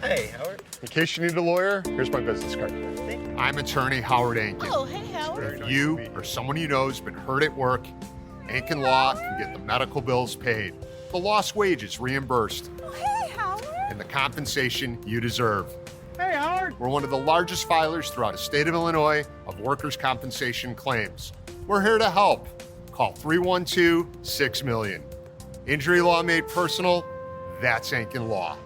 Hey, Howard. In case you need a lawyer, here's my business card. I'm attorney Howard Ankin. Oh, hey, Howard. If you or someone you know has been hurt at work, Ankin Law can get the medical bills paid, the lost wages reimbursed, Oh, hey, Howard. and the compensation you deserve. Hey, Howard. We're one of the largest filers throughout the state of Illinois of workers' compensation claims. We're here to help. Call 312-6-million. Injury law made personal, that's Ankin Law.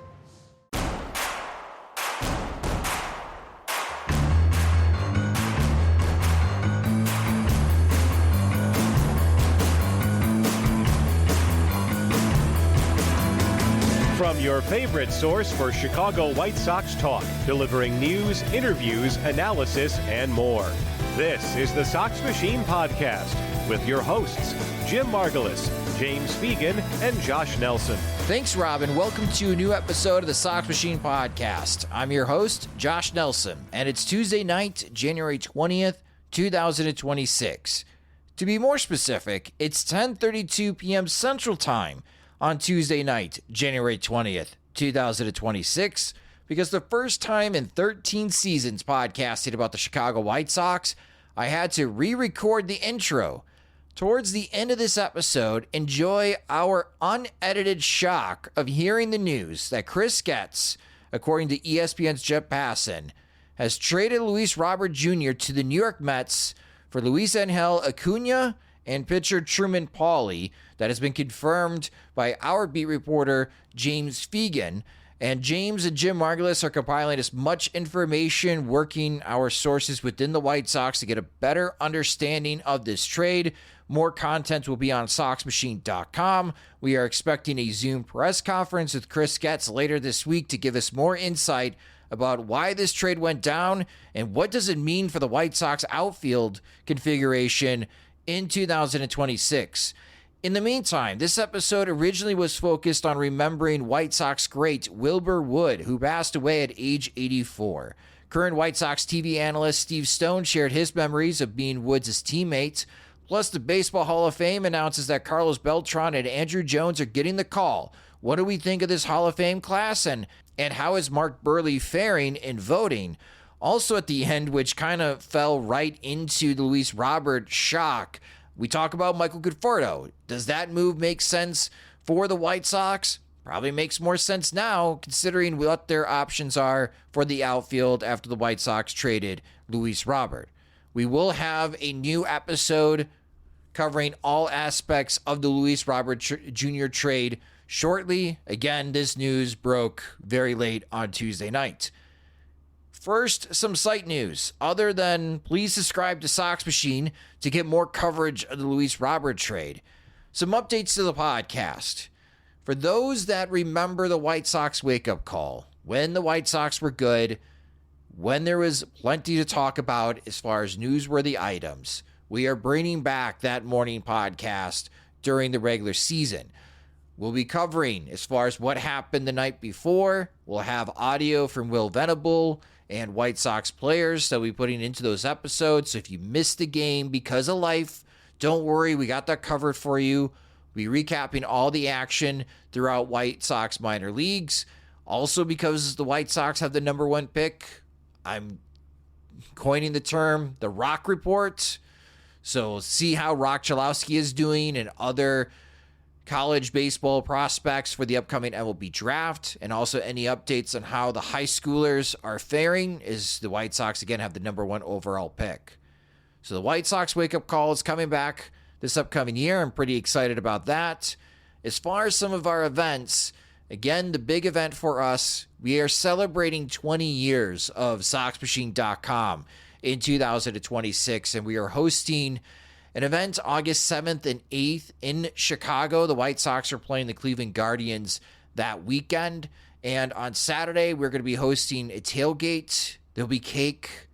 From your favorite source for Chicago White Sox talk, delivering news, interviews, analysis, and more. This is the Sox Machine podcast with your hosts, Jim Margulis, James Fegan, and Josh Nelson. Thanks, Robin. Welcome to a new episode of the Sox Machine podcast. I'm your host, Josh Nelson, and it's Tuesday night, January 20th, 2026. To be more specific, it's 10:32 p.m. Central Time on Tuesday night, January 20th, 2026, because the first time in 13 seasons podcasting about the Chicago White Sox, I had to re-record the intro. Towards the end of this episode, enjoy our unedited shock of hearing the news that Chris Getz, according to ESPN's Jeff Passan, has traded Luis Robert Jr. to the New York Mets for Luis Angel Acuna and pitcher Truman Pauly. That has been confirmed by our beat reporter, James Fegan. And James and Jim Margulis are compiling as much information, working our sources within the White Sox to get a better understanding of this trade. More content will be on SoxMachine.com. We are expecting a Zoom press conference with Chris Getz later this week to give us more insight about why this trade went down and what does it mean for the White Sox outfield configuration in 2026. In the meantime, this episode originally was focused on remembering White Sox great Wilbur Wood, who passed away at age 84. Current White Sox TV analyst Steve Stone shared his memories of being Woods' teammate. Plus, the Baseball Hall of Fame announces that Carlos Beltran and Andruw Jones are getting the call. What do we think of this Hall of Fame class, and how is Mark Burley faring in voting? Also at the end, which kind of fell right into the Luis Robert shock, we talk about Michael Conforto. Does that move make sense for the White Sox? Probably makes more sense now, considering what their options are for the outfield after the White Sox traded Luis Robert. We will have a new episode covering all aspects of the Luis Robert Jr. trade shortly. Again, this news broke very late on Tuesday night. First, some site news. Other than please subscribe to Sox Machine to get more coverage of the Luis Robert trade. Some updates to the podcast. For those that remember the White Sox wake-up call, when the White Sox were good, when there was plenty to talk about as far as newsworthy items, we are bringing back that morning podcast during the regular season. We'll be covering as far as what happened the night before. We'll have audio from Will Venable and White Sox players that we'll be putting into those episodes. So if you missed the game because of life, don't worry, we got that covered for you. We'll be recapping all the action throughout White Sox minor leagues. Also, because the White Sox have the number one pick, I'm coining the term the Rock Report. So see how Rock Chalowski is doing and other college baseball prospects for the upcoming MLB draft, and also any updates on how the high schoolers are faring, as the White Sox again have the number one overall pick. So the White Sox wake-up call is coming back this upcoming year. I'm pretty excited about that. As far as some of our events, again, the big event for us, we are celebrating 20 years of SoxMachine.com in 2026, and we are hosting an event August 7th and 8th in Chicago. The White Sox are playing the Cleveland Guardians that weekend. And on Saturday, we're going to be hosting a tailgate. There'll be cake.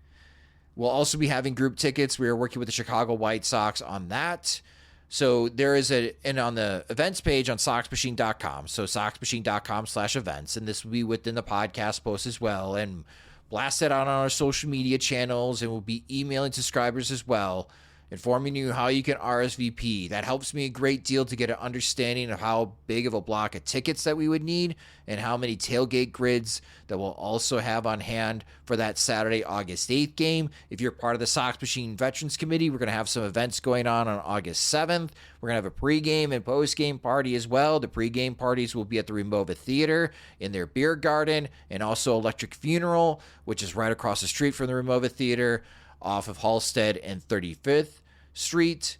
We'll also be having group tickets. We are working with the Chicago White Sox on that. So there is and on the events page on SoxMachine.com, so SoxMachine.com/events, and this will be within the podcast post as well, and blast it out on our social media channels, and we'll be emailing subscribers as well informing you how you can RSVP. That helps me a great deal to get an understanding of how big of a block of tickets that we would need and how many tailgate grids that we'll also have on hand for that Saturday, August 8th game. If you're part of the Sox Machine Veterans Committee, we're going to have some events going on August 7th. We're going to have a pregame and postgame party as well. The pregame parties will be at the Remova Theater in their beer garden, and also Electric Funeral, which is right across the street from the Remova Theater off of Halstead and 35th Street.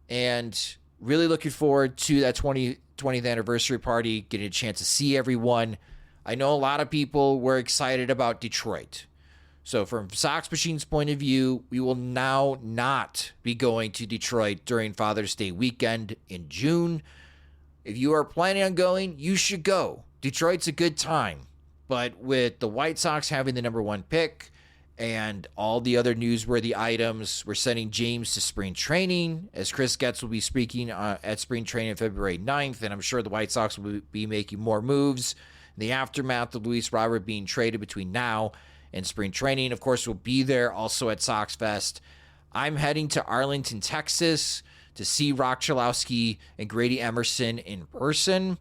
And really looking forward to that 20th anniversary party, getting a chance to see everyone. I know a lot of people were excited about Detroit. So from Sox Machine's point of view, we will now not be going to Detroit during Father's Day weekend in June. If you are planning on going, you should go. Detroit's a good time. But with the White Sox having the number one pick and all the other newsworthy items, we're sending James to spring training, as Chris Getz will be speaking at spring training on February 9th, and I'm sure the White Sox will be making more moves in the aftermath of Luis Robert being traded between now and spring training. Of course, we'll be there also at Sox Fest. I'm heading to Arlington, Texas to see Rock Chalowski and Grady Emerson in person.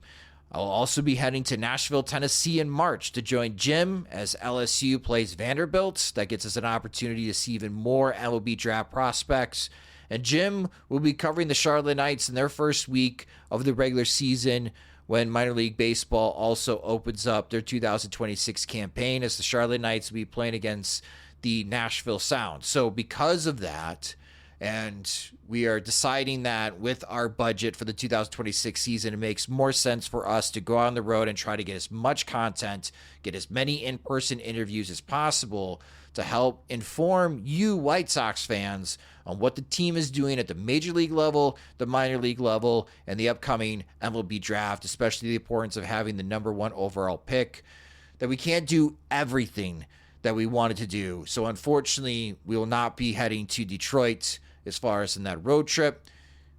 I'll also be heading to Nashville, Tennessee in March to join Jim as LSU plays Vanderbilt. That gets us an opportunity to see even more MLB draft prospects. And Jim will be covering the Charlotte Knights in their first week of the regular season when minor league baseball also opens up their 2026 campaign, as the Charlotte Knights will be playing against the Nashville Sound. So because of that, and we are deciding that with our budget for the 2026 season, it makes more sense for us to go on the road and try to get as much content, get as many in-person interviews as possible to help inform you White Sox fans on what the team is doing at the major league level, the minor league level, and the upcoming MLB draft, especially the importance of having the number one overall pick, that we can't do everything that we wanted to do. So unfortunately, we will not be heading to Detroit as far as in that road trip.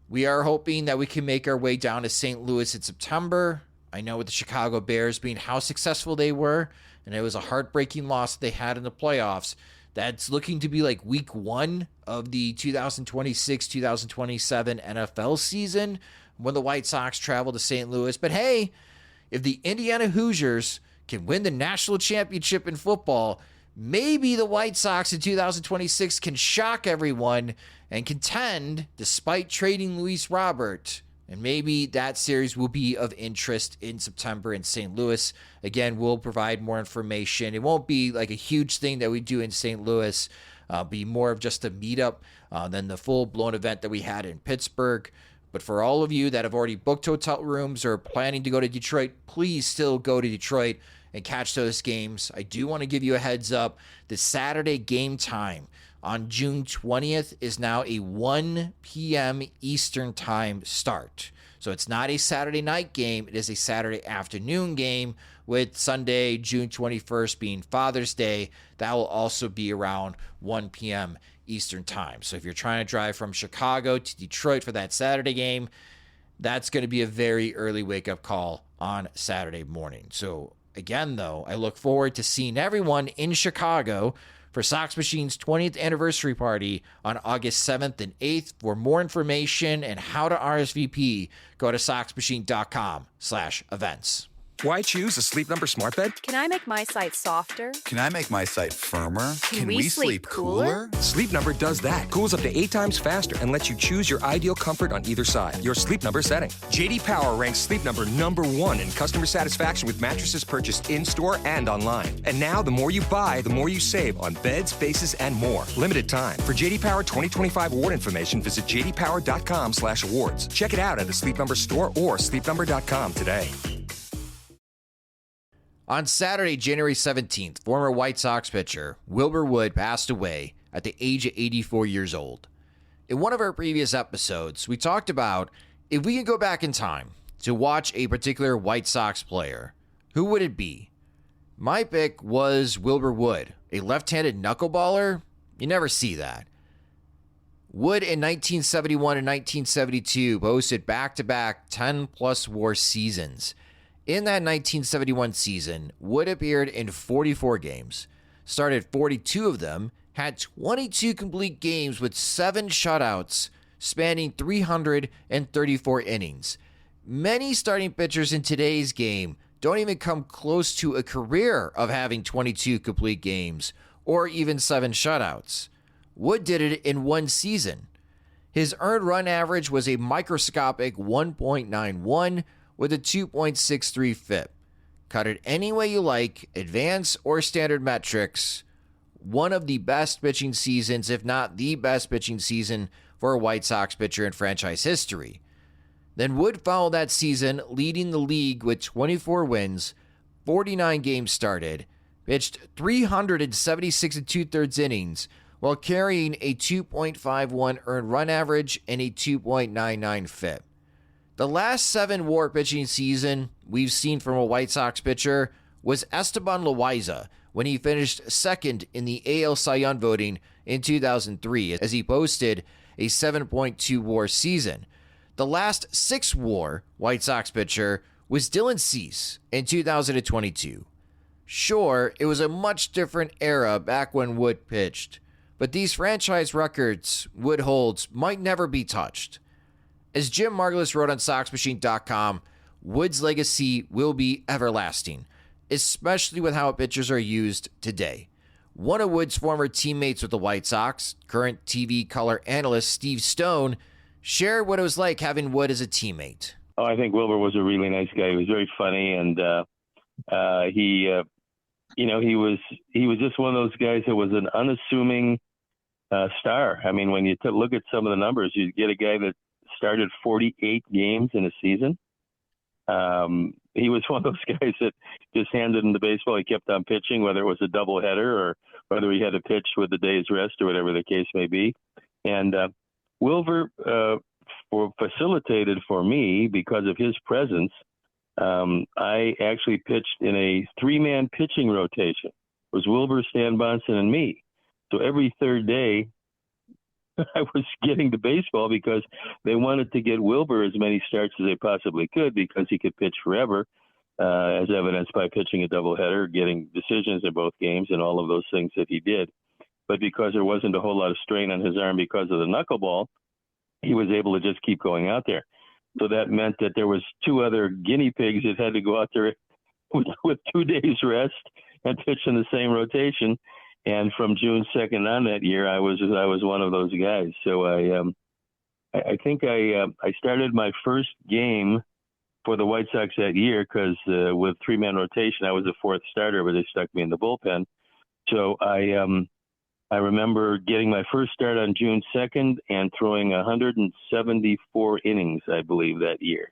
We are hoping that we can make our way down to St. Louis in September. I know with the Chicago Bears being how successful they were, and it was a heartbreaking loss they had in the playoffs, that's looking to be like week one of the 2026-2027 NFL season when the White Sox travel to St. Louis. But hey, if the Indiana Hoosiers can win the national championship in football, maybe the White Sox in 2026 can shock everyone and contend despite trading Luis Robert. And maybe that series will be of interest in September in St. Louis. Again, we'll provide more information. It won't be like a huge thing that we do in St. Louis. Be more of just a meetup than the full-blown event that we had in Pittsburgh. But for all of you that have already booked hotel rooms or planning to go to Detroit, please still go to Detroit and catch those games. I do want to give you a heads up. The Saturday game time on June 20th is now a 1 p.m. Eastern time start. So it's not a Saturday night game. It is a Saturday afternoon game, with Sunday, June 21st being Father's Day. That will also be around 1 p.m. Eastern time. So if you're trying to drive from Chicago to Detroit for that Saturday game, that's going to be a very early wake-up call on Saturday morning. So again, though, I look forward to seeing everyone in Chicago for Sox Machine's 20th anniversary party on August 7th and 8th. For more information and how to RSVP, go to soxmachine.com/events. Why choose a Sleep Number smart bed? Can I make my site softer? Can I make my site firmer? Can we sleep cooler? Sleep Number does that. Cools up to 8 times faster and lets you choose your ideal comfort on either side. Your Sleep Number setting. JD Power ranks Sleep Number #1 in customer satisfaction with mattresses purchased in-store and online. And now, the more you buy, the more you save on beds, bases, and more. Limited time. For JD Power 2025 award information, visit jdpower.com/awards. Check it out at a Sleep Number store or sleepnumber.com today. On Saturday, January 17th, former White Sox pitcher Wilbur Wood passed away at the age of 84 years old. In one of our previous episodes, we talked about if we could go back in time to watch a particular White Sox player, who would it be? My pick was Wilbur Wood, a left-handed knuckleballer. You never see that. Wood in 1971 and 1972 posted back-to-back 10-plus WAR seasons. In that 1971 season, Wood appeared in 44 games, started 42 of them, had 22 complete games with 7 shutouts spanning 334 innings. Many starting pitchers in today's game don't even come close to a career of having 22 complete games or even 7 shutouts. Wood did it in one season. His earned run average was a microscopic 1.91 with a 2.63 FIP. Cut it any way you like, advanced or standard metrics, one of the best pitching seasons, if not the best pitching season for a White Sox pitcher in franchise history. Then Wood followed that season, leading the league with 24 wins, 49 games started, pitched 376 2/3 innings, while carrying a 2.51 earned run average and a 2.99 FIP. The last 7 WAR pitching season we've seen from a White Sox pitcher was Esteban Loaiza, when he finished second in the AL Cy Young voting in 2003, as he posted a 7.2 WAR season. The last 6 WAR White Sox pitcher was Dylan Cease in 2022. Sure, it was a much different era back when Wood pitched, but these franchise records Wood holds might never be touched. As Jim Margulis wrote on SoxMachine.com, Wood's legacy will be everlasting, especially with how pitchers are used today. One of Wood's former teammates with the White Sox, current TV color analyst Steve Stone, shared what it was like having Wood as a teammate. Oh, I think Wilbur was a really nice guy. He was very funny, and he was just one of those guys that was an unassuming star. I mean, when you look at some of the numbers, you get a guy that started 48 games in a season. He was one of those guys that just handed him the baseball. He kept on pitching, whether it was a doubleheader or whether he had to pitch with a day's rest or whatever the case may be. And Wilbur facilitated for me, because of his presence, I actually pitched in a 3-man pitching rotation. It was Wilbur, Stan Bonson, and me. So every third day, I was getting the baseball because they wanted to get Wilbur as many starts as they possibly could, because he could pitch forever, as evidenced by pitching a doubleheader, getting decisions in both games, and all of those things that he did. But because there wasn't a whole lot of strain on his arm because of the knuckleball, he was able to just keep going out there. So that meant that there was 2 other guinea pigs that had to go out there with 2 days rest and pitch in the same rotation. And from June 2nd on that year, I was one of those guys. So I think I started my first game for the White Sox that year because with 3-man rotation, I was the 4th starter, but they stuck me in the bullpen. So I remember getting my first start on June 2nd and throwing 174 innings, I believe, that year.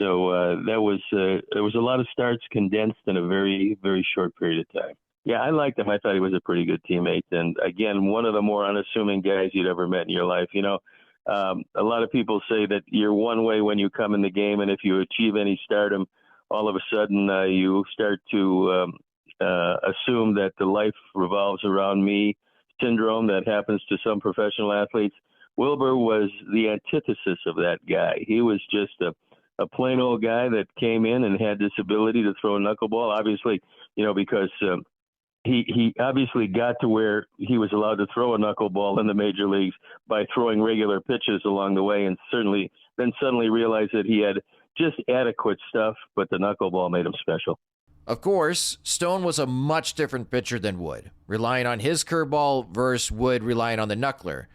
So there was a lot of starts condensed in a very, very short period of time. Yeah, I liked him. I thought he was a pretty good teammate. And again, one of the more unassuming guys you'd ever met in your life. You know, a lot of people say that you're one way when you come in the game, and if you achieve any stardom, all of a sudden you start to assume that the life revolves around me syndrome that happens to some professional athletes. Wilbur was the antithesis of that guy. He was just a plain old guy that came in and had this ability to throw a knuckleball. Obviously, you know, because he obviously got to where he was allowed to throw a knuckleball in the major leagues by throwing regular pitches along the way, and suddenly realized that he had just adequate stuff, but the knuckleball made him special. Of course, Stone was a much different pitcher than Wood, relying on his curveball versus Wood relying on the knuckler.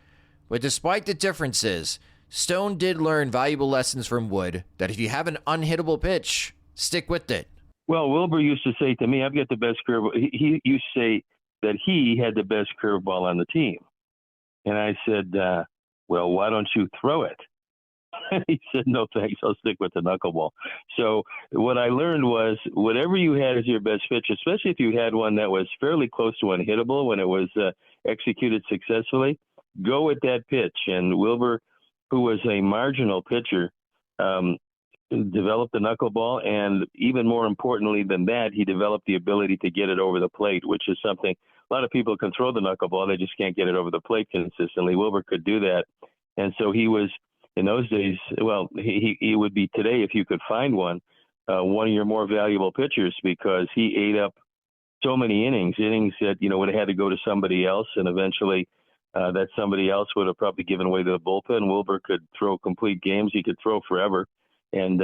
But despite the differences, Stone did learn valuable lessons from Wood that if you have an unhittable pitch, stick with it. Well, Wilbur used to say to me, I've got the best curveball. He used to say that he had the best curveball on the team. And I said, well, why don't you throw it? He said, no, thanks. I'll stick with the knuckleball. So what I learned was whatever you had as your best pitch, especially if you had one that was fairly close to unhittable when it was executed successfully, go with that pitch. And Wilbur, who was a marginal pitcher, developed the knuckleball, and even more importantly than that, he developed the ability to get it over the plate, which is something a lot of people can throw the knuckleball, they just can't get it over the plate consistently. Wilbur could do that, and so he was, in those days, well, he would be today, if you could find one of your more valuable pitchers, because he ate up so many innings that, would have had to go to somebody else. And eventually that somebody else would have probably given away to the bullpen. Wilbur could throw complete games. He could throw forever. And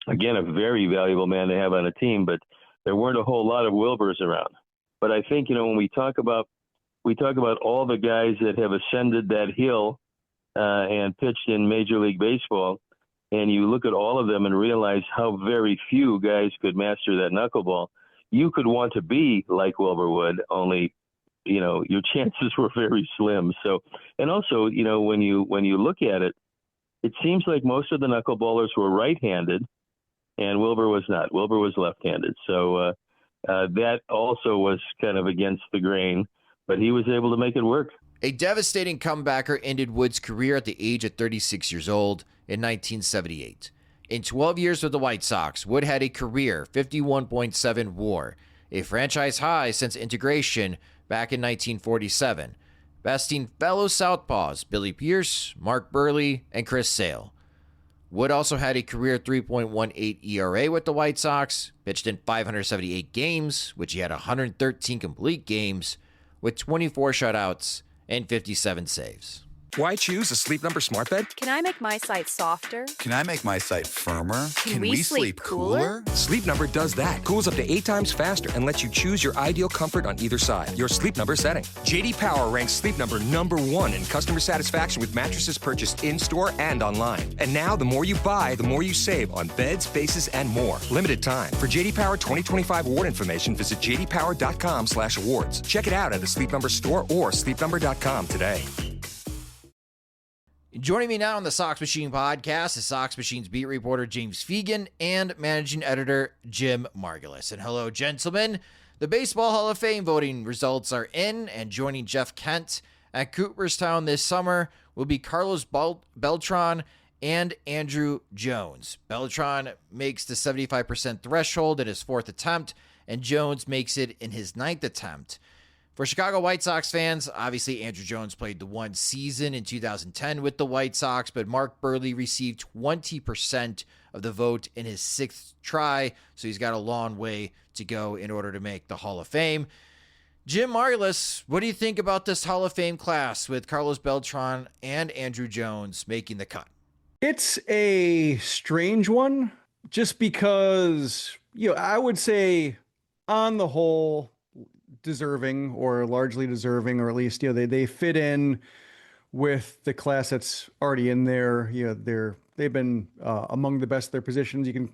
again, a very valuable man to have on a team, but there weren't a whole lot of Wilburs around. But I think, when we talk about all the guys that have ascended that hill and pitched in Major League Baseball, and you look at all of them and realize how very few guys could master that knuckleball, you could want to be like Wilbur Wood, only, your chances were very slim. So, and also, when you look at it, it seems like most of the knuckleballers were right-handed, and Wilbur was not. Wilbur was left-handed. So that also was kind of against the grain, but he was able to make it work. A devastating comebacker ended Wood's career at the age of 36 years old in 1978. In 12 years with the White Sox, Wood had a career 51.7 WAR, a franchise high since integration back in 1947, besting fellow Southpaws Billy Pierce, Mark Burley, and Chris Sale. Wood also had a career 3.18 ERA with the White Sox, pitched in 578 games, which he had 113 complete games, with 24 shutouts and 57 saves. Why choose a Sleep Number smart bed? Can I make my site softer? Can I make my site firmer? Can we sleep cooler? Sleep Number does that. Cools up to 8 times faster and lets you choose your ideal comfort on either side. Your Sleep Number setting. JD Power ranks Sleep Number #1 in customer satisfaction with mattresses purchased in-store and online. And now, the more you buy, the more you save on beds, bases, and more. Limited time. For JD Power 2025 award information, visit jdpower.com/awards. Check it out at a Sleep Number store or sleepnumber.com today. Joining me now on the Sox Machine podcast is Sox Machine's beat reporter James Fegan and managing editor Jim Margulis. And hello, gentlemen. The Baseball Hall of Fame voting results are in, and joining Jeff Kent at Cooperstown this summer will be Carlos Beltran and Andruw Jones. Beltran makes the 75% threshold in his 4th attempt, and Jones makes it in his 9th attempt. For Chicago White Sox fans, obviously Andruw Jones played the one season in 2010 with the White Sox, but Mark Burley received 20% of the vote in his 6th try, so he's got a long way to go in order to make the Hall of Fame. Jim Margulis, what do you think about this Hall of Fame class with Carlos Beltran and Andruw Jones making the cut? It's a strange one, just because, I would say on the whole, deserving or largely deserving, or at least, they fit in with the class that's already in there. They've been among the best of their positions. You can,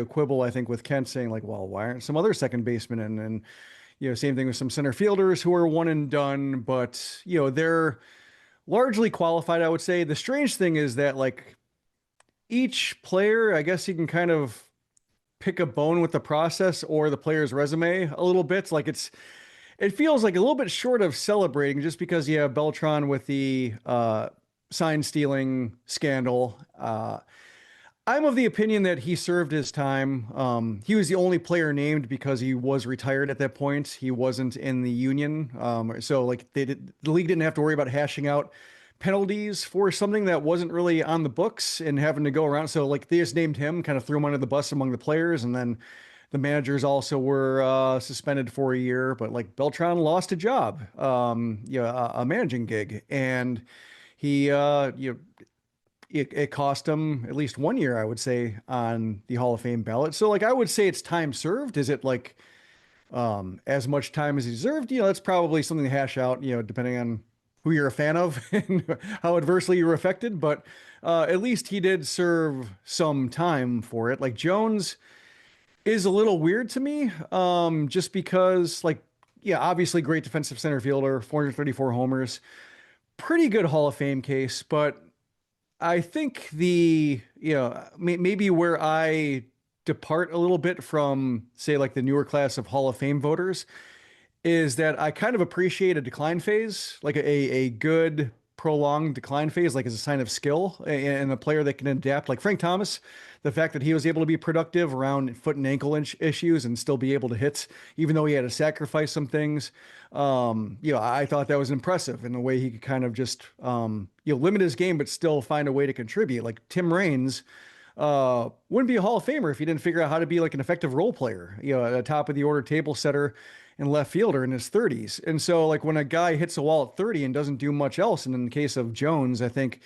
quibble, I think, with Kent saying like, well, why aren't some other second basemen in? And, same thing with some center fielders who are one and done, but, they're largely qualified, I would say. The strange thing is that, like, each player, I guess you can kind of pick a bone with the process or the player's resume a little bit. Like it feels like a little bit short of celebrating, just because you have Beltran with the sign stealing scandal. I'm of the opinion that he served his time. He was the only player named because he was retired at that point. He wasn't in the union. So like the league didn't have to worry about hashing out penalties for something that wasn't really on the books and having to go around. So like they just named him, kind of threw him under the bus among the players. And then the managers also suspended for a year, but like Beltran lost a job, a managing gig, and he, it cost him at least 1 year, I would say, on the Hall of Fame ballot. So like, I would say it's time served. Is it like as much time as he deserved? That's probably something to hash out, depending on who you're a fan of and how adversely you were affected. But at least he did serve some time for it. Like Jones is a little weird to me, just because, like, obviously great defensive center fielder, 434 homers, pretty good Hall of Fame case. But I think maybe where I depart a little bit from, say, like the newer class of Hall of Fame voters is that I kind of appreciate a decline phase, like a good prolonged decline phase, like as a sign of skill and a player that can adapt. Like Frank Thomas, the fact that he was able to be productive around foot and ankle issues and still be able to hit, even though he had to sacrifice some things. I thought that was impressive in the way he could kind of just, limit his game, but still find a way to contribute. Like Tim Raines wouldn't be a Hall of Famer if he didn't figure out how to be like an effective role player, a top of the order table setter and left fielder in his 30s. And so like when a guy hits a wall at 30 and doesn't do much else, and in the case of Jones, I think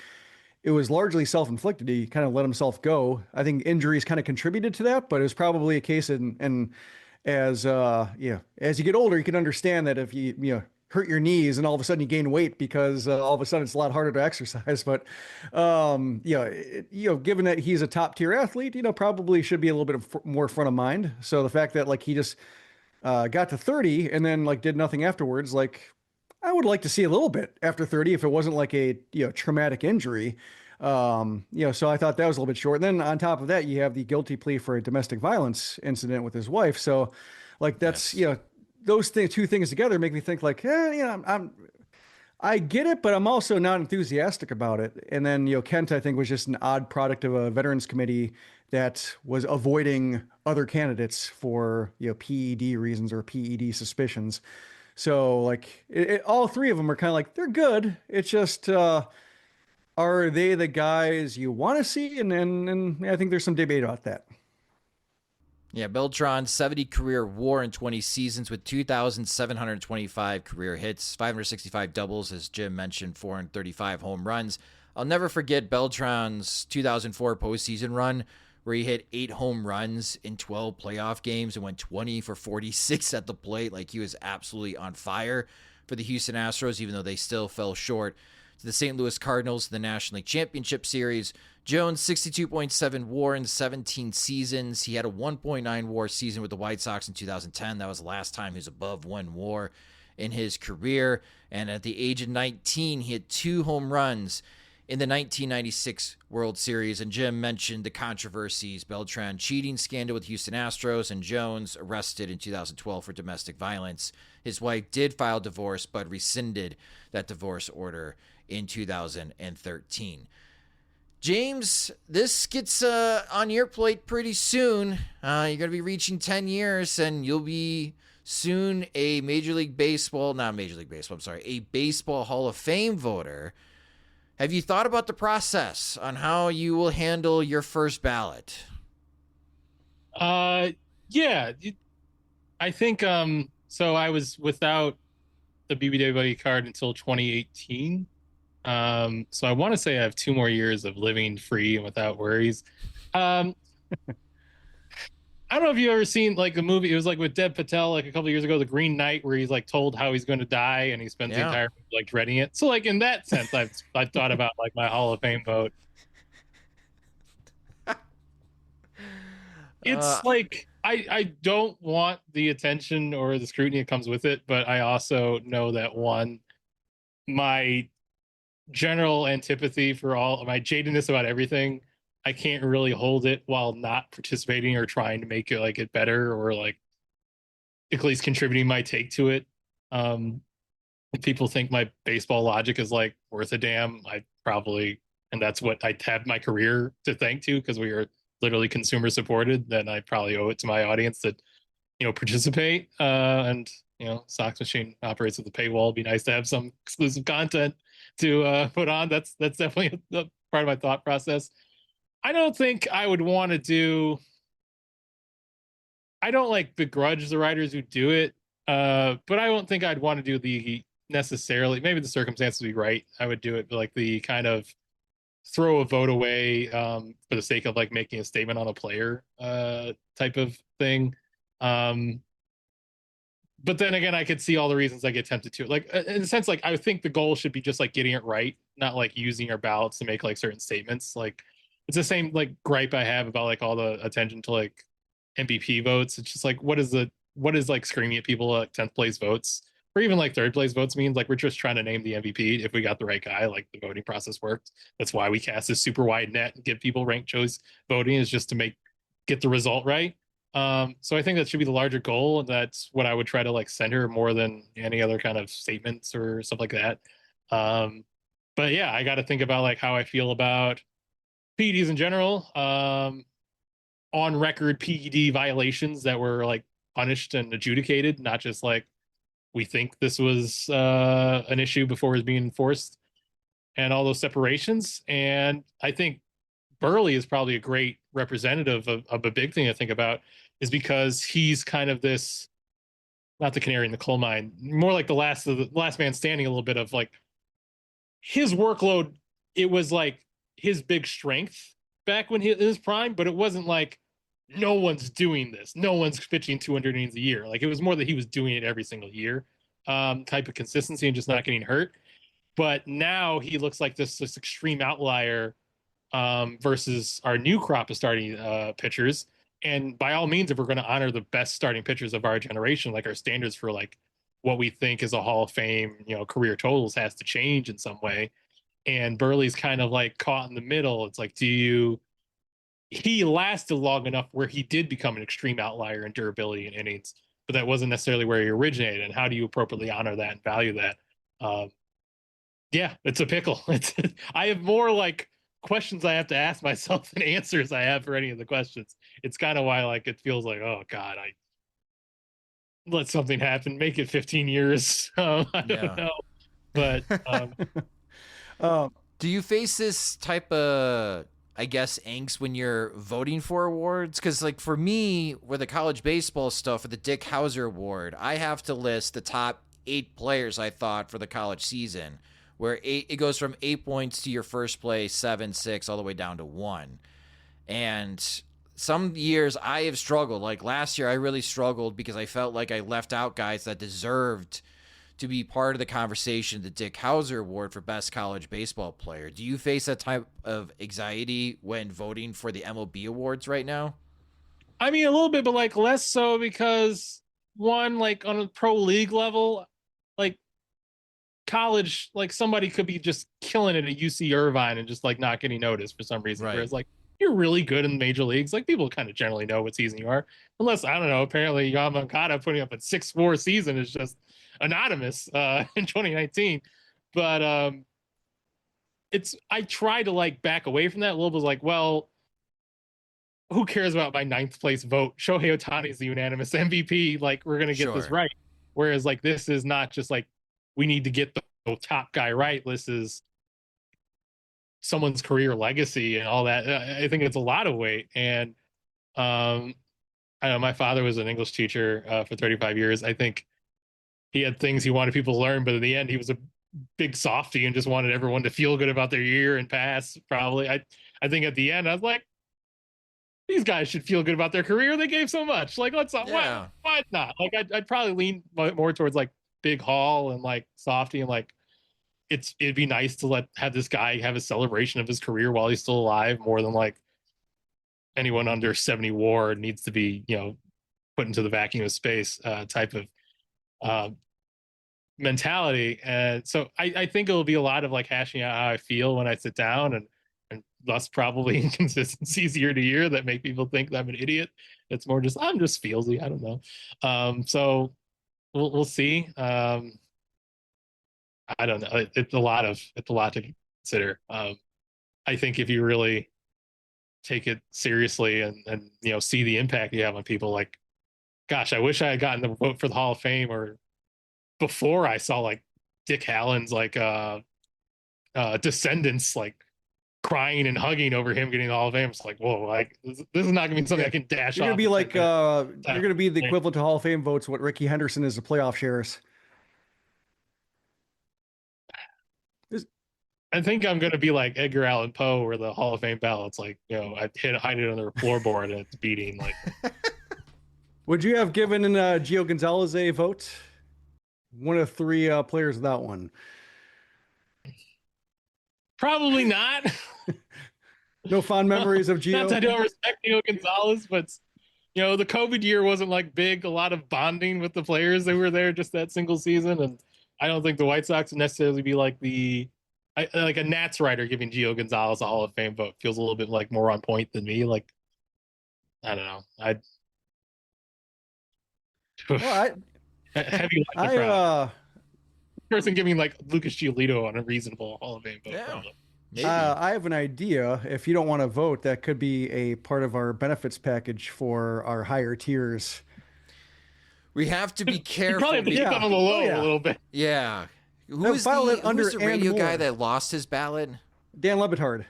it was largely self-inflicted. He kind of let himself go. I think injuries kind of contributed to that, but it was probably a case and as as you get older, you can understand that if you hurt your knees and all of a sudden you gain weight because all of a sudden it's a lot harder to exercise. But given that he's a top tier athlete, probably should be a little bit more front of mind. So the fact that like he just got to 30 and then like did nothing afterwards, like I would like to see a little bit after 30 if it wasn't like a traumatic injury. So I thought that was a little bit short. And then on top of that, you have the guilty plea for a domestic violence incident with his wife. So like that's those two things together make me think like, I get it, but I'm also not enthusiastic about it. And then, Kent, I think, was just an odd product of a veterans committee that was avoiding other candidates for, PED reasons or PED suspicions. So like all three of them are kind of like, they're good. It's just, are they the guys you want to see? And I think there's some debate about that. Yeah, Beltran, 70 career WAR in 20 seasons with 2,725 career hits, 565 doubles, as Jim mentioned, 435 home runs. I'll never forget Beltran's 2004 postseason run where he hit 8 home runs in 12 playoff games and went 20 for 46 at the plate. Like he was absolutely on fire for the Houston Astros, even though they still fell short to the St. Louis Cardinals in the National League Championship Series. Jones, 62.7 WAR in 17 seasons. He had a 1.9 WAR season with the White Sox in 2010. That was the last time he was above 1 WAR in his career. And at the age of 19, he had 2 home runs in the 1996 World Series. And Jim mentioned the controversies, Beltran cheating scandal with Houston Astros, and Jones arrested in 2012 for domestic violence. His wife did file divorce, but rescinded that divorce order in 2013. James, this gets on your plate pretty soon. You're going to be reaching 10 years, and you'll be soon a a Baseball Hall of Fame voter. Have you thought about the process on how you will handle your first ballot? Yeah. I think, so I was without the BBW card until 2018. So I want to say I have 2 more years of living free and without worries. I don't know if you've ever seen like the movie. It was like with Dev Patel, like a couple of years ago, The Green Knight, where he's like told how he's going to die and he spends the entire movie like dreading it. So like in that sense, I've thought about like my Hall of Fame vote. It's like I don't want the attention or the scrutiny that comes with it, but I also know that my general antipathy for all my jadedness about everything, I can't really hold it while not participating or trying to make it like it better or like at least contributing my take to it. If people think my baseball logic is like worth a damn, I probably, and that's what I have my career to thank to, because we are literally consumer supported, then I probably owe it to my audience that, participate. And, Sox Machine operates with a paywall. It'd be nice to have some exclusive content to put on. That's definitely a part of my thought process. I don't think I would want to do. I don't like begrudge the writers who do it, but I don't think I'd want to do the necessarily. Maybe the circumstances would be right. I would do it, but like the kind of throw a vote away for the sake of like making a statement on a player type of thing. But then again, I could see all the reasons I get tempted to. Like in a sense, like I think the goal should be just like getting it right, not like using our ballots to make like certain statements. Like it's the same like gripe I have about like all the attention to like MVP votes. It's just like what is like screaming at people like 10th place votes or even like 3rd place votes means. Like we're just trying to name the MVP. If we got the right guy, like the voting process worked. That's why we cast this super wide net and give people ranked choice voting, is just to get the result right. So I think that should be the larger goal. And that's what I would try to like center more than any other kind of statements or stuff like that. But yeah, I got to think about like how I feel about PEDs in general, on record PED violations that were like punished and adjudicated, not just like we think this was an issue before it was being enforced, and all those separations. And I think Burley is probably a great representative of a big thing to think about, is because he's kind of this not the canary in the coal mine, more like the last man standing, a little bit of like his workload. It was like his big strength back when he in his prime, but it wasn't like no one's doing this. No one's pitching 200 innings a year. Like it was more that he was doing it every single year, type of consistency and just not getting hurt. But now he looks like this extreme outlier versus our new crop of starting pitchers. And by all means, if we're going to honor the best starting pitchers of our generation, like our standards for like what we think is a Hall of Fame, career totals has to change in some way. And Burley's kind of like caught in the middle. It's like, he lasted long enough where he did become an extreme outlier in durability and innings, but that wasn't necessarily where he originated. And how do you appropriately honor that and value that? Yeah, it's a pickle. I have more like questions I have to ask myself than answers I have for any of the questions. It's kind of why like it feels like, oh God, I let something happen, make it 15 years. I don't know. But do you face this type of, I guess, angst when you're voting for awards? Because like for me, with the college baseball stuff, for the Dick Howser Award, I have to list the top 8 players I thought for the college season, where it goes from 8 points to your first place, 7, 6, all the way down to 1. And some years I have struggled. Like last year, I really struggled because I felt like I left out guys that deserved to be part of the conversation, the Dick Howser Award for best college baseball player. Do you face that type of anxiety when voting for the MLB awards right now? I mean, a little bit, but like less so because one, like on a pro league level, like college, like somebody could be just killing it at UC Irvine and just like not getting noticed for some reason. Right. Whereas like you're really good in the major leagues, like people kind of generally know what season you are. Unless, I don't know, apparently Yamamoto putting up a 6-4 season is just anonymous in 2019. But I try to like back away from that. Wilbur was like, well, who cares about my 9th place vote? Shohei Ohtani is the unanimous MVP. Like, we're going to get this right. Whereas like, this is not just like, we need to get the top guy right. This is someone's career legacy and all that. I think it's a lot of weight. And I know my father was an English teacher for 35 years. I think he had things he wanted people to learn, but in the end, he was a big softy and just wanted everyone to feel good about their year and pass. Probably, I think at the end, I was like, these guys should feel good about their career. They gave so much. Like, let's why not? Like, I'd probably lean more towards like Big Hall and like softy and like it'd be nice to have this guy have a celebration of his career while he's still alive, more than like anyone under 70 WAR needs to be put into the vacuum of space type of mentality. And so I think it'll be a lot of like hashing out how I feel when I sit down and thus probably inconsistencies year to year that make people think that I'm an idiot. It's more just, I'm just feelsy. I don't know. So we'll see. I don't know. It's a lot to consider. I think if you really take it seriously and see the impact you have on people, like, gosh, I wish I had gotten the vote for the Hall of Fame or before I saw like Dick Hallen's like descendants like crying and hugging over him getting the Hall of Fame. It's like, whoa, like this is not gonna be something I can dash you're off. Gonna be like you're gonna be the equivalent to Hall of Fame votes what Ricky Henderson is to playoff shares. I think I'm going to be like Edgar Allan Poe, where the Hall of Fame ballots, like, I hide it on the floorboard and it's beating. Like, would you have given Gio Gonzalez a vote? One of 3 players of that one. Probably not. No fond memories of Gio. Not that I don't respect Gio Gonzalez, but the COVID year wasn't like big. A lot of bonding with the players that were there just that single season, and I don't think the White Sox would necessarily be like like a Nats writer giving Gio Gonzalez a Hall of Fame vote feels a little bit like more on point than me. Like, I don't know. Heavy person giving like Lucas Giolito an unreasonable Hall of Fame vote. Yeah. I have an idea. If you don't want to vote, that could be a part of our benefits package for our higher tiers. We have to be careful. You probably have to keep that on the low a little bit. Yeah. Who's the radio guy that lost his ballot? Dan Lebitard.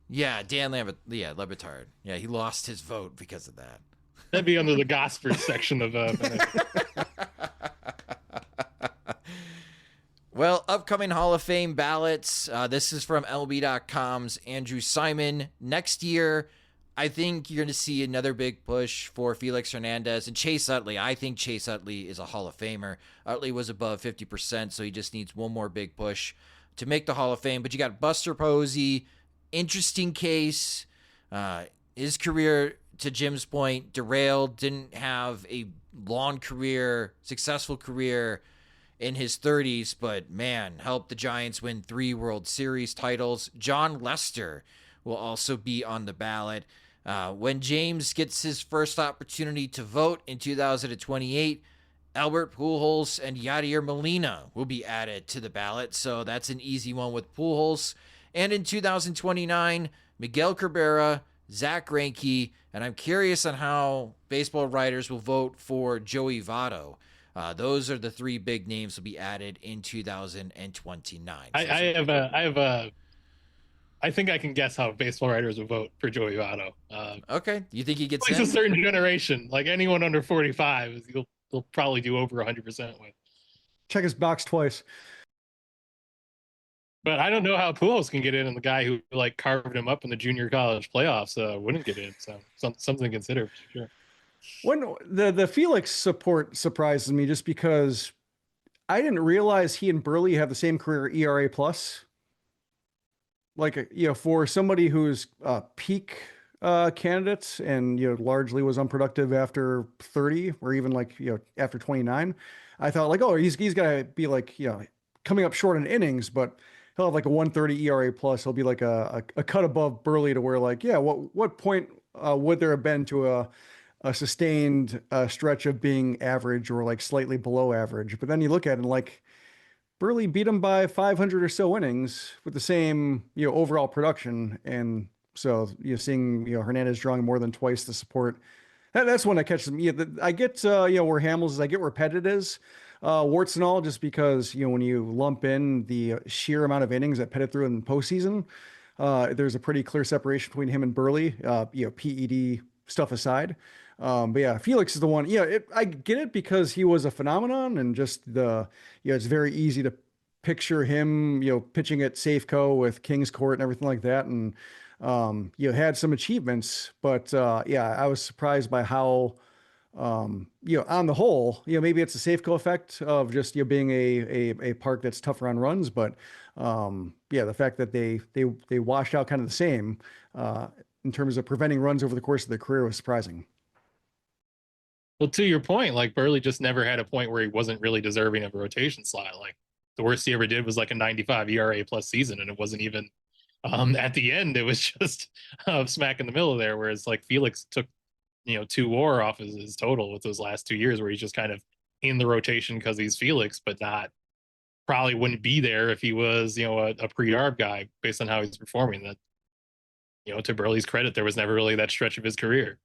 Yeah, Le Batard. Yeah, he lost his vote because of that. That'd be under the Gospers section of Well, upcoming Hall of Fame ballots. This is from MLB.com's Andruw Simon. Next year, I think you're going to see another big push for Felix Hernandez and Chase Utley. I think Chase Utley is a Hall of Famer. Utley was above 50%, so he just needs one more big push to make the Hall of Fame. But you got Buster Posey, interesting case. His career, to Jim's point, derailed, didn't have a long career, successful career in his 30s, but man, helped the Giants win 3 World Series titles. John Lester will also be on the ballot. When James gets his first opportunity to vote in 2028, Albert Pujols and Yadier Molina will be added to the ballot, so that's an easy one with Pujols. And in 2029, Miguel Cabrera, Zach Greinke, and I'm curious on how baseball writers will vote for Joey Votto. Those are the 3 big names will be added in 2029. I think I can guess how baseball writers will vote for Joey Votto. Okay, you think he gets in? It's a certain generation, like anyone under 45, he'll probably do over 100% with. Check his box twice. But I don't know how Pujols can get in, and the guy who like carved him up in the junior college playoffs wouldn't get in. So something to consider for sure. When the Felix support surprises me, just because I didn't realize he and Burley have the same career ERA plus. Like, for somebody who's peak candidate and, largely was unproductive after 30 or even after 29, I thought like, oh, he's got to be like, coming up short in innings, but he'll have like a 130 ERA plus. He'll be like a cut above Burley to where what point would there have been to a sustained stretch of being average or like slightly below average? But then you look at it and like, Burley beat him by 500 or so innings with the same, overall production. And so seeing, Hernandez drawing more than twice the support, that's one that catches me. I get, where Hamels is, I get where Pettit is, warts and all, just because, when you lump in the sheer amount of innings that Pettit threw in the postseason, there's a pretty clear separation between him and Burley, PED stuff aside. But yeah, Felix is the one. Yeah, I get it because he was a phenomenon, and just it's very easy to picture him, pitching at Safeco with Kings Court and everything like that, and had some achievements. But I was surprised by how, on the whole, maybe it's a Safeco effect of just being a park that's tougher on runs, but the fact that they washed out kind of the same in terms of preventing runs over the course of their career was surprising. Well, to your point, like Burley just never had a point where he wasn't really deserving of a rotation slot. Like the worst he ever did was like a 95 ERA plus season, and it wasn't even at the end. It was just smack in the middle there. Whereas like Felix took 2 WAR off his total with those last 2 years, where he's just kind of in the rotation because he's Felix, but probably wouldn't be there if he was a pre-arb guy based on how he's performing. That to Burley's credit, there was never really that stretch of his career.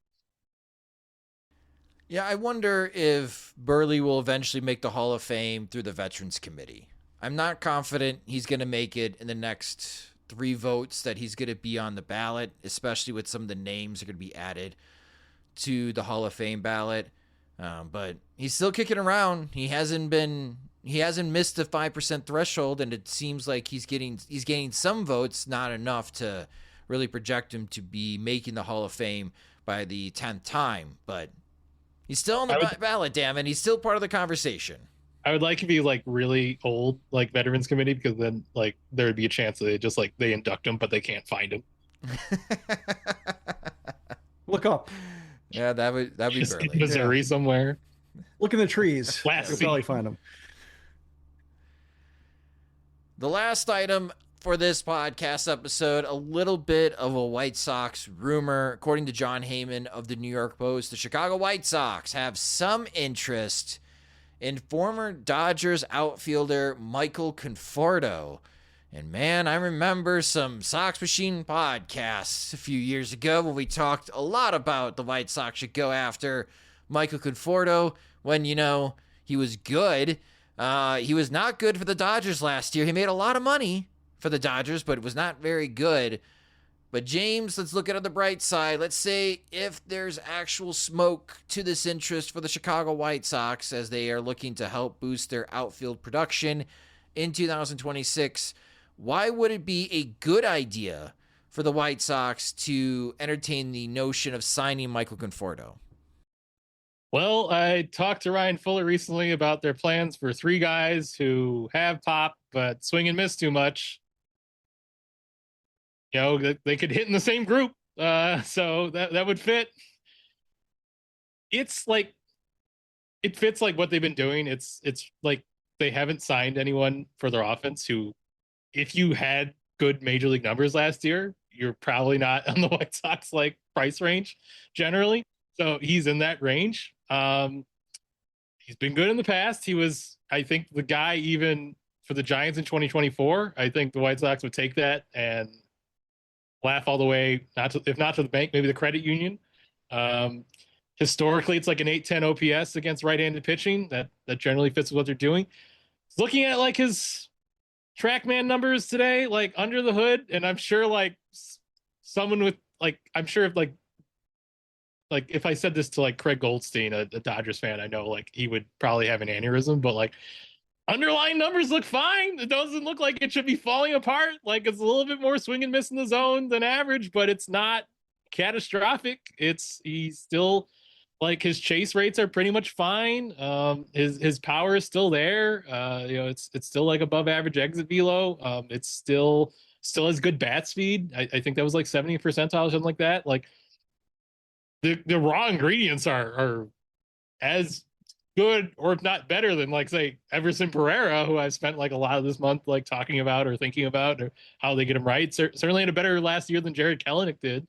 Yeah, I wonder if Burley will eventually make the Hall of Fame through the Veterans Committee. I'm not confident he's going to make it in the next 3 votes that he's going to be on the ballot, especially with some of the names that are going to be added to the Hall of Fame ballot. But he's still kicking around. He hasn't missed the 5% threshold, and it seems like he's gaining some votes, not enough to really project him to be making the Hall of Fame by the 10th time. But he's still on the ballot, damn it. He's still part of the conversation. I would like to be like really old, like Veterans Committee, because then like there would be a chance that they induct him, but they can't find him. Look up. Yeah, that'd be just Burley. in Missouri somewhere. Look in the trees. You'll probably find him. The last item for this podcast episode, a little bit of a White Sox rumor. According to John Heyman of the New York Post, the Chicago White Sox have some interest in former Dodgers outfielder Michael Conforto. And man, I remember some Sox Machine podcasts a few years ago when we talked a lot about the White Sox should go after Michael Conforto when, he was good. He was not good for the Dodgers last year. He made a lot of money for the Dodgers, but it was not very good. But James, let's look at it on the bright side. Let's say if there's actual smoke to this interest for the Chicago White Sox as they are looking to help boost their outfield production in 2026. Why would it be a good idea for the White Sox to entertain the notion of signing Michael Conforto? Well, I talked to Ryan Fuller recently about their plans for 3 guys who have pop but swing and miss too much. You know, they could hit in the same group, so that would fit. It's like it fits like what they've been doing. It's like they haven't signed anyone for their offense who, if you had good major league numbers last year, you're probably not on the White Sox like price range generally. So he's in that range. He's been good in the past. He was, I think, the guy even for the Giants in 2024. I think the White Sox would take that and laugh all the way, if not to the bank, maybe the credit union. Historically, it's like an 810 OPS against right-handed pitching. That generally fits with what they're doing. Looking at like his TrackMan numbers today, like under the hood, and I'm sure like someone with like, I'm sure if like if I said this to like Craig Goldstein, a Dodgers fan, I know like he would probably have an aneurysm, but like underlying numbers look fine. It doesn't look like it should be falling apart. Like it's a little bit more swing and miss in the zone than average, but it's not catastrophic. He's still like his chase rates are pretty much fine. His power is still there. You know, it's still like above average exit velo. It's still has good bat speed. I think that was like 70th percentile or something like that. Like the raw ingredients are as good or if not better than like say Everson Pereira, who I've spent like a lot of this month like talking about or thinking about or how they get him right. Certainly had a better last year than Jared Kelenic did.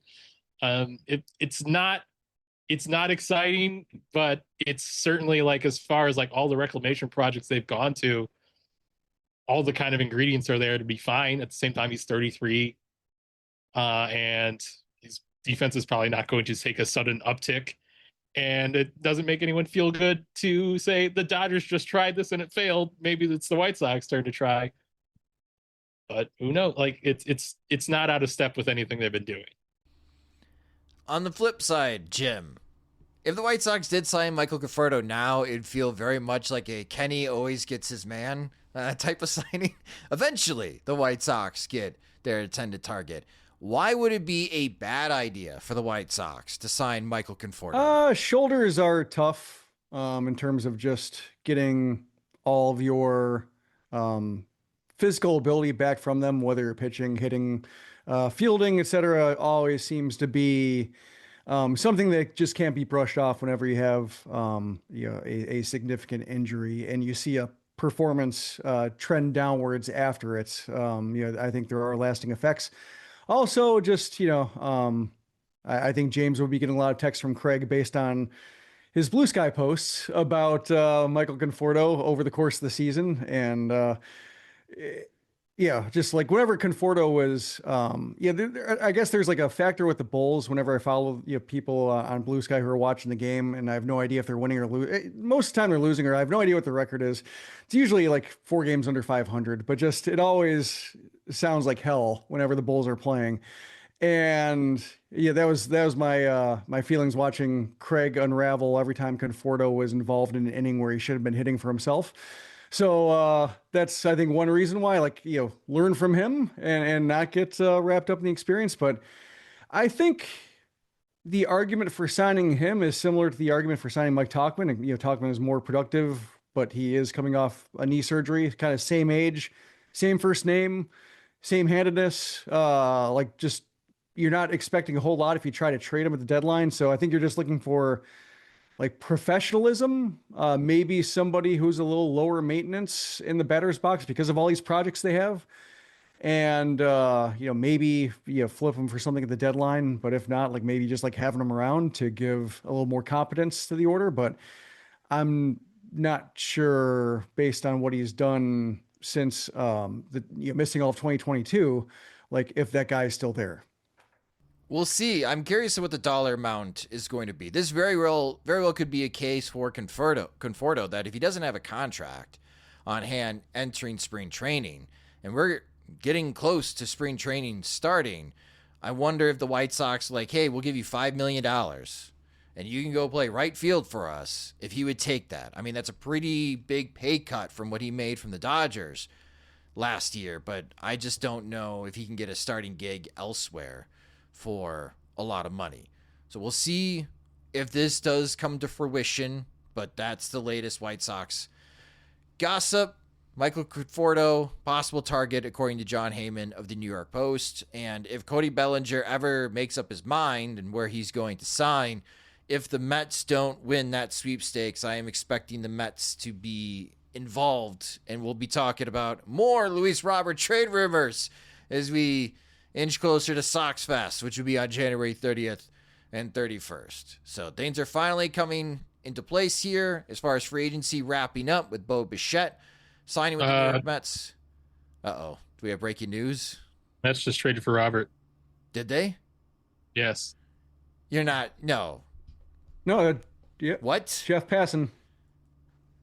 It's not exciting, but it's certainly like as far as like all the reclamation projects they've gone to, all the kind of ingredients are there to be fine. At the same time, he's 33, and his defense is probably not going to take a sudden uptick. And it doesn't make anyone feel good to say the Dodgers just tried this and it failed. Maybe it's the White Sox turn to try, but who knows? Like it's not out of step with anything they've been doing. On the flip side, Jim, if the White Sox did sign Michael Conforto now, it'd feel very much like a Kenny always gets his man type of signing. Eventually, the White Sox get their intended target. Why would it be a bad idea for the White Sox to sign Michael Conforto? Shoulders are tough in terms of just getting all of your physical ability back from them, whether you're pitching, hitting, fielding, etc. Always seems to be something that just can't be brushed off whenever you have a significant injury and you see a performance trend downwards after it. I think there are lasting effects. Also, just, I think James will be getting a lot of texts from Craig based on his Blue Sky posts about Michael Conforto over the course of the season. And just like whenever Conforto was, I guess there's like a factor with the Bulls whenever I follow people on Blue Sky who are watching the game and I have no idea if they're winning or losing. Most of the time they're losing, or I have no idea what the record is. It's usually like 4 games under 500, but just it always sounds like hell whenever the Bulls are playing. And that was my feelings watching Craig unravel every time Conforto was involved in an inning where he should have been hitting for himself. So that's, I think, one reason why, learn from him and not get wrapped up in the experience. But I think the argument for signing him is similar to the argument for signing Mike Tauchman. And, Tauchman is more productive, but he is coming off a knee surgery, kind of same age, same first name, same handedness. You're not expecting a whole lot if you try to trade him at the deadline. So I think you're just looking for like professionalism, maybe somebody who's a little lower maintenance in the batter's box because of all these projects they have. And, maybe flip them for something at the deadline, but if not, like maybe just like having them around to give a little more competence to the order. But I'm not sure based on what he's done since missing all of 2022, like if that guy is still there. We'll see. I'm curious what the dollar amount is going to be. This very well could be a case for Conforto that if he doesn't have a contract on hand entering spring training, and we're getting close to spring training starting, I wonder if the White Sox like, hey, we'll give you $5 million and you can go play right field for us, if he would take that. I mean, that's a pretty big pay cut from what he made from the Dodgers. last year, but I just don't know if he can get a starting gig elsewhere for a lot of money. So we'll see if this does come to fruition, but that's the latest White Sox gossip. Michael Conforto, possible target according to John Heyman of the New York Post. And if Cody Bellinger ever makes up his mind and where he's going to sign, if the Mets don't win that sweepstakes, I am expecting the Mets to be involved, and we'll be talking about more Luis Robert trade rumors as we inch closer to Sox Fest, which will be on January 30th and 31st. So things are finally coming into place here as far as free agency wrapping up with Bo Bichette signing with the New York Mets. Do we have breaking news? Mets just traded for Robert. Did they? Yes. You're not. No. No. Yeah. What? Jeff Passan.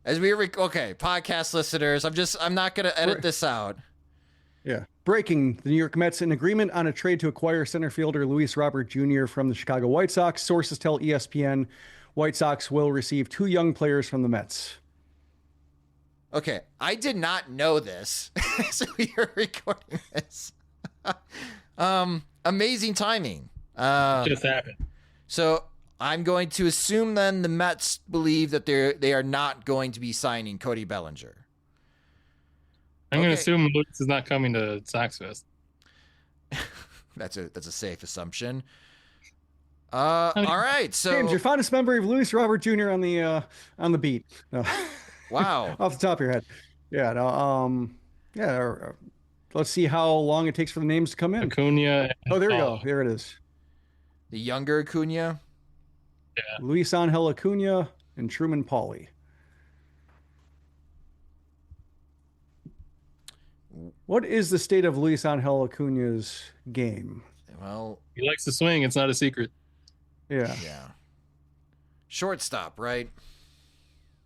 As we okay, podcast listeners, I'm not going to edit this out. Yeah. Breaking: the New York Mets in agreement on a trade to acquire center fielder Luis Robert Jr. from the Chicago White Sox. Sources tell ESPN White Sox will receive 2 young players from the Mets. Okay, I did not know this. So we are recording this. Amazing timing. Just happened. So I'm going to assume then the Mets believe that they are not going to be signing Cody Bellinger. I'm going to assume Lucas is not coming to Sox Fest. That's a safe assumption. All right, so James, your fondest memory of Luis Robert Jr. on the beat. No. Wow. Off the top of your head. Yeah. No, let's see how long it takes for the names to come in. Acuna. Oh, there we go. There it is. The younger Acuna. Yeah. Luis Angel Acuna and Truman Pauly. What is the state of Luis Angel Acuna's game? Well, he likes to swing. It's not a secret. Yeah. Yeah. Shortstop, right?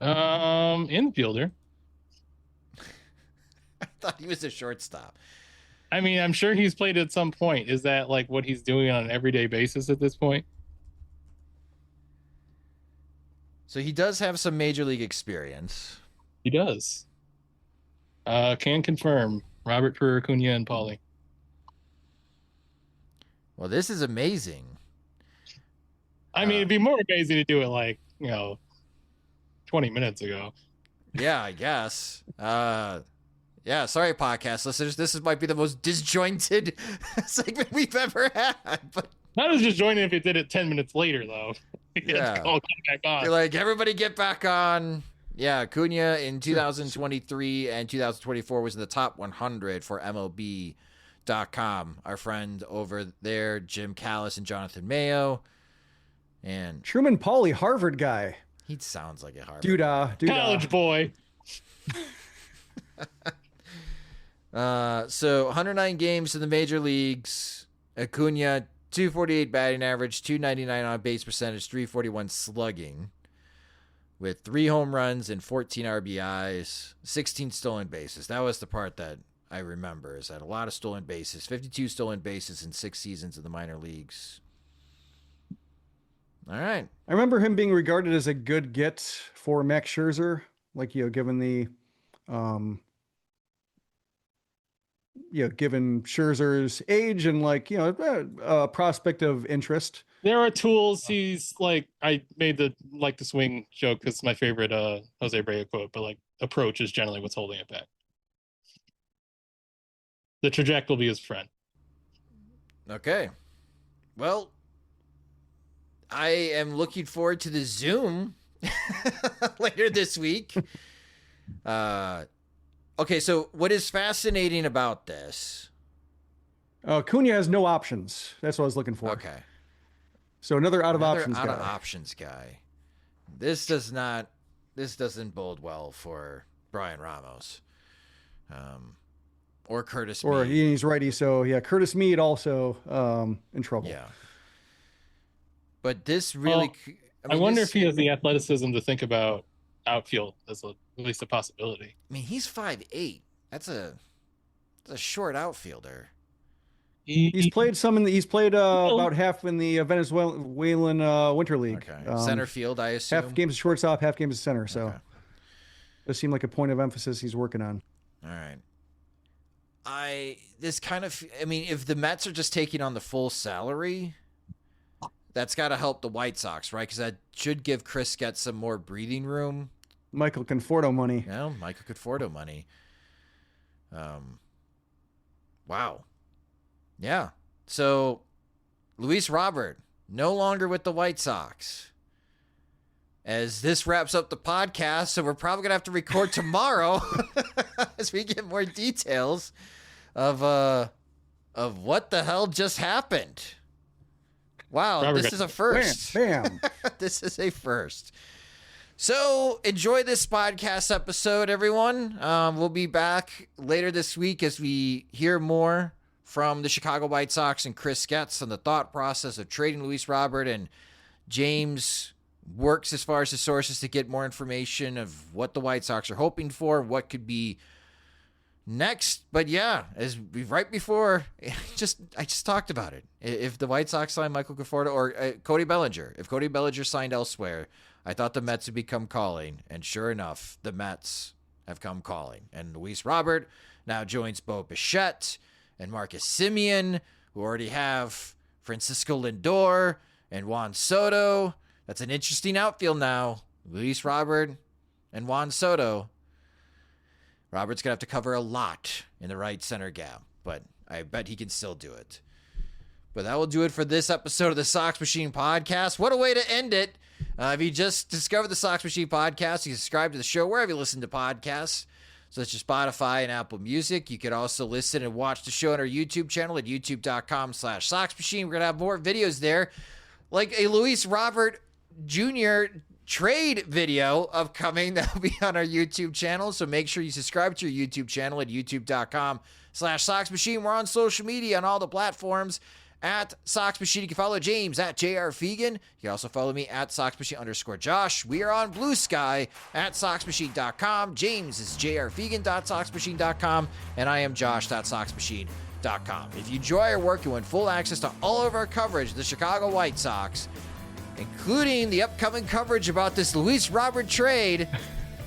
Infielder. I thought he was a shortstop. I mean, I'm sure he's played at some point. Is that like what he's doing on an everyday basis at this point? So he does have some major league experience. He does. Can confirm. Robert for Acuna and Pauly. Well, this is amazing. I mean, it'd be more amazing to do it like, 20 minutes ago. Yeah, I guess. Yeah, sorry, podcast listeners. This might be the most disjointed segment we've ever had. But not as disjointed if it did it 10 minutes later, though. Yeah. All back on. You're like, everybody get back on. Yeah, Acuna in 2023 and 2024 was in the top 100 for MLB.com. Our friend over there, Jim Callis and Jonathan Mayo. And Truman Pauly, Harvard guy. He sounds like a Harvard Doodah. College boy. So 109 games in the major leagues. Acuna, 248 batting average, 299 on base percentage, 341 slugging, with 3 home runs and 14 RBIs, 16 stolen bases. That was the part that I remember, is that a lot of stolen bases, 52 stolen bases in 6 seasons in the minor leagues. All right. I remember him being regarded as a good get for Max Scherzer, given the, given Scherzer's age and a prospect of interest. There are tools. He's like, I made the swing joke because it's my favorite Jose Abreu quote, but approach is generally what's holding it back. The trajectory will be his friend. Okay. Well, I am looking forward to the Zoom later this week. Okay, so what is fascinating about this? Cunha has no options. That's what I was looking for. Okay. So another out of Another options out guy. of options guy. This doesn't bode well for Brian Ramos. Or Curtis Or Mead. he's righty, so yeah, Curtis Mead also in trouble. Yeah. But this really... I wonder if he has the athleticism to think about outfield as at least a possibility. I mean, he's 5'8". That's a short outfielder. He's played about half in the Venezuelan Winter League. Okay. Center field, I assume. Half games as shortstop, half games as center. So Okay. does seem like a point of emphasis he's working on. All right. if the Mets are just taking on the full salary, that's got to help the White Sox, right? Because that should give Chris Getz some more breathing room. Michael Conforto money. Michael Conforto money. Wow. Yeah. So, Luis Robert, no longer with the White Sox. As this wraps up the podcast, so we're probably going to have to record tomorrow as we get more details of what the hell just happened. Wow, this is a first. Bam. This is a first. So enjoy this podcast episode, everyone. We'll be back later this week as we hear more from the Chicago White Sox and Chris Getz on the thought process of trading Luis Robert, and James works as far as the sources to get more information of what the White Sox are hoping for, what could be next. But yeah, as we right before, I just talked about it. If the White Sox signed Michael Conforto or Cody Bellinger, if Cody Bellinger signed elsewhere, I thought the Mets would become calling, and sure enough, the Mets have come calling. And Luis Robert now joins Bo Bichette and Marcus Semien, who already have Francisco Lindor and Juan Soto. That's an interesting outfield now. Luis Robert and Juan Soto. Robert's going to have to cover a lot in the right center gap, but I bet he can still do it. But that will do it for this episode of the Sox Machine podcast. What a way to end it. If you just discovered the Sox Machine podcast, you can subscribe to the show wherever you listen to podcasts, such as Spotify and Apple Music. You could also listen and watch the show on our YouTube channel at youtube.com/Sox Machine. We're going to have more videos there, like a Luis Robert Jr. trade video upcoming that will be on our YouTube channel. So make sure you subscribe to your YouTube channel at youtube.com/Sox Machine. We're on social media on all the platforms at Sox Machine. You can follow James at JR Fegan. You can also follow me at Sox Machine_Josh. We are on Blue Sky at SoxMachine.com. James is JRFegan.SoxMachine.com. And I am Josh.SoxMachine.com. If you enjoy our work, you want full access to all of our coverage of the Chicago White Sox, including the upcoming coverage about this Luis Robert trade.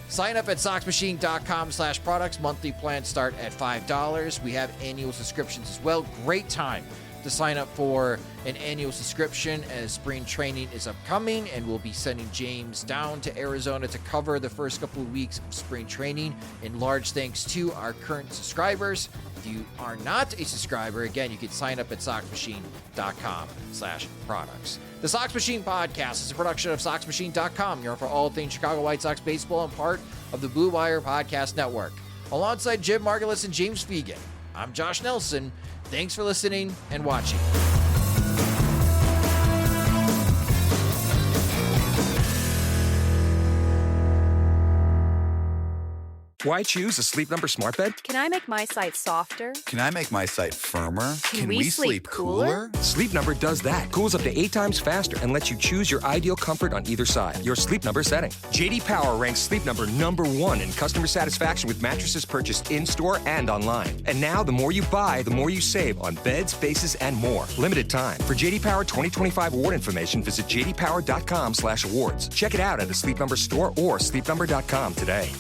Sign up at SoxMachine.com/products. Monthly plans start at $5. We have annual subscriptions as well. Great time to sign up for an annual subscription as spring training is upcoming, and we'll be sending James down to Arizona to cover the first couple of weeks of spring training. In large thanks to our current subscribers. If you are not a subscriber, again, you can sign up at SoxMachine.com/products. The Sox Machine podcast is a production of SoxMachine.com. You're for all things Chicago White Sox baseball and part of the Blue Wire Podcast Network. Alongside Jim Margulis and James Fegan, I'm Josh Nelson. Thanks for listening and watching. Why choose a Sleep Number smart bed? Can I make my site softer? Can I make my site firmer? Can we sleep cooler? Sleep Number does that. Cools up to 8 times faster and lets you choose your ideal comfort on either side. Your Sleep Number setting. JD Power ranks Sleep Number #1 in customer satisfaction with mattresses purchased in-store and online. And now, the more you buy, the more you save on beds, bases, and more. Limited time. For JD Power 2025 award information, visit jdpower.com/awards. Check it out at a Sleep Number store or sleepnumber.com today.